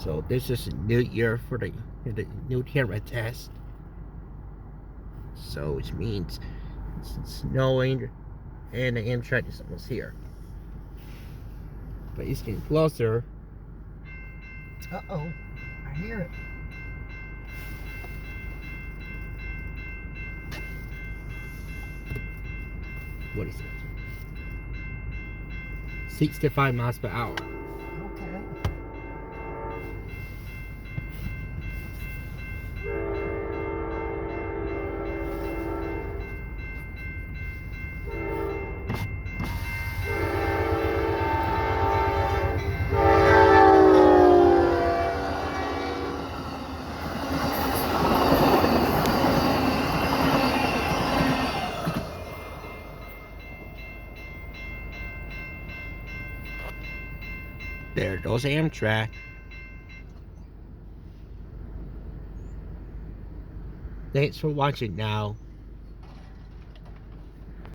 So this is a new year for the new camera test. So which means it's snowing and the Amtrak is almost here. But it's getting closer. Uh-oh, I hear it. What is it? 65 miles per hour. Okay. There goes Amtrak. Thanks for watching now.